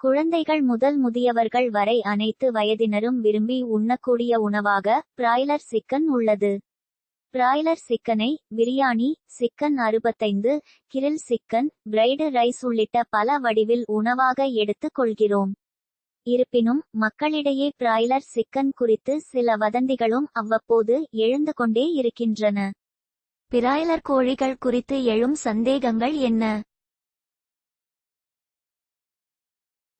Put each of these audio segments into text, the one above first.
குழந்தைகள் முதல் முதியவர்கள் வரை அனைத்து வயதினரும் விரும்பி உண்ணக்கூடிய உணவாக பிராய்லர் சிக்கன் உள்ளது. பிராய்லர் சிக்கனை biryani, chicken 65, grill chicken, bride rice உள்ளிட்ட பல வடிவில் உணவாக எடுத்துக் கொள்கிறோம். இருப்பினும் மக்களிடையே பிராய்லர் சிக்கன் குறித்து சில வதந்திகளும் அவ்வப்போது எழுந்து கொண்டே இருக்கின்றன. பிராய்லர் கோழிகள் குறித்து எழும் சந்தேகங்கள் என்ன?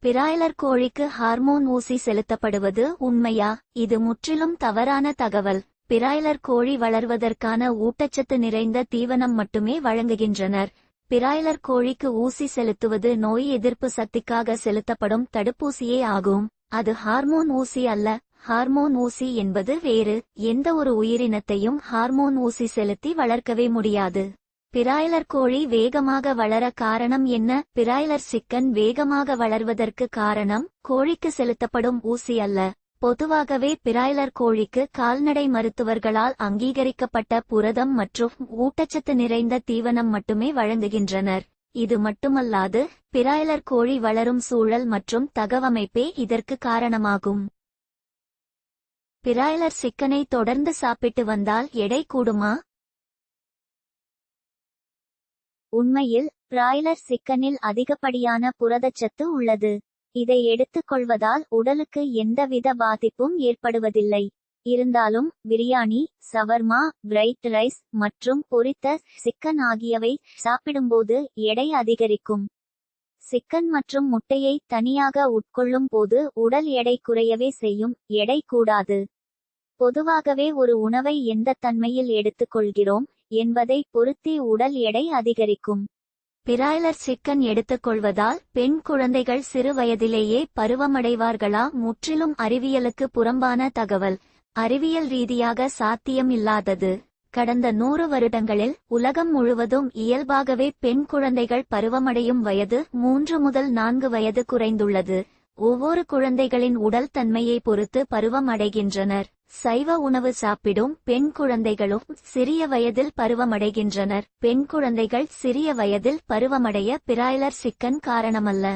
பிராய்லர் கோழிக்கு ஹார்மோன் ஊசி செலுத்தப்படுவது உண்மையா? இது முற்றிலும் தவறான தகவல். பிராய்லர் கோழி வளர்வதற்கான ஊட்டச்சத்து நிறைந்த தீவனம் மட்டுமே வழங்குகின்றனர். பிராய்லர் கோழிக்கு ஊசி செலுத்துவது நோய் எதிர்ப்பு சக்திக்காக செலுத்தப்படும் தடுப்பூசியே ஆகும். அது ஹார்மோன் ஊசி அல்ல. ஹார்மோன் ஊசி என்பது வேறு. எந்த ஒரு உயிரினத்தையும் ஹார்மோன் ஊசி செலுத்தி வளர்க்கவே முடியாது. பிராய்லர் கோழி வேகமாக வளர காரணம் என்ன? பிராய்லர் சிக்கன் வேகமாக வளர்வதற்கு காரணம் கோழிக்கு செலுத்தப்படும் ஊசி அல்ல. பொதுவாகவே பிராய்லர் கோழிக்கு கால்நடை மருத்துவர்களால் அங்கீகரிக்கப்பட்ட புரதம் மற்றும் ஊட்டச்சத்து நிறைந்த தீவனம் மட்டுமே வழங்குகின்றனர். இது மட்டுமல்லாது பிராய்லர் கோழி வளரும் சூழல் மற்றும் தகவமைப்பே இதற்கு காரணமாகும். பிராய்லர் சிக்கனை தொடர்ந்து சாப்பிட்டு வந்தால் எடை கூடுமா? உண்மையில் பிராய்லர் சிக்கனில் அதிகப்படியான புரதச்சத்து உள்ளது. இதை எடுத்துக் கொள்வதால் உடலுக்கு எந்தவித பாதிப்பும் ஏற்படுவதில்லை. இருந்தாலும் பிரியாணி, சவர்மா, பிரைட் ரைஸ் மற்றும் பொரித்த சிக்கன் ஆகியவை சாப்பிடும்போது எடை அதிகரிக்கும். சிக்கன் மற்றும் முட்டையை தனியாக உட்கொள்ளும் போது உடல் எடை குறையவே செய்யும், எடை கூடாது. பொதுவாகவே ஒரு உணவை எந்த தன்மையில் எடுத்துக்கொள்கிறோம் என்பதை பொறுத்தே உடல் எடை அதிகரிக்கும். பிராய்லர் சிக்கன் எடுத்துக்கொள்வதால் பெண் குழந்தைகள் சிறு வயதிலேயே பருவமடைவார்களா? முற்றிலும் அறிவியலுக்கு புறம்பான தகவல். அறிவியல் ரீதியாக சாத்தியம் இல்லாதது. கடந்த 100 வருடங்களில் உலகம் முழுவதும் இயல்பாகவே பெண் குழந்தைகள் பருவமடையும் வயது 3 முதல் 4 வயது குறைந்துள்ளது. ஒவ்வொரு குழந்தைகளின் உடல் தன்மையை பொறுத்து பருவம் அடைகின்றனர். சைவ உணவு சாப்பிடும் பெண் குழந்தைகளும் சிறிய வயதில் பருவமடைகின்றனர். பெண் குழந்தைகள் சிறிய வயதில் பருவமடைய பிராய்லர் சிக்கன் காரணமல்ல.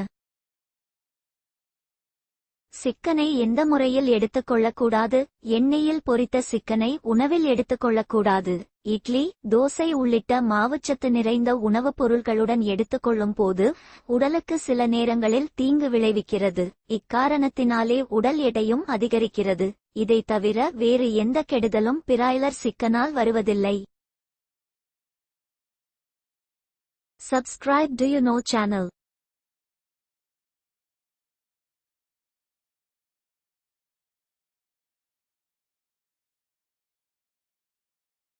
சிக்கனை எந்த முறையில் எடுத்துக்கொள்ளக்கூடாது? எண்ணெயில் பொரித்த சிக்கனை உணவில் எடுத்துக்கொள்ளக்கூடாது. இட்லி, தோசை உள்ளிட்ட மாவுச்சத்து நிறைந்த உணவுப் பொருட்களுடன் எடுத்துக்கொள்ளும் போது உடலுக்கு சில நேரங்களில் தீங்கு விளைவிக்கிறது. இக்காரணத்தினாலே உடல் எடையும் அதிகரிக்கிறது. இதை தவிர வேறு எந்த கெடுதலும் பிராய்லர் சிக்கனால் வருவதில்லை. Subscribe Do You Know channel.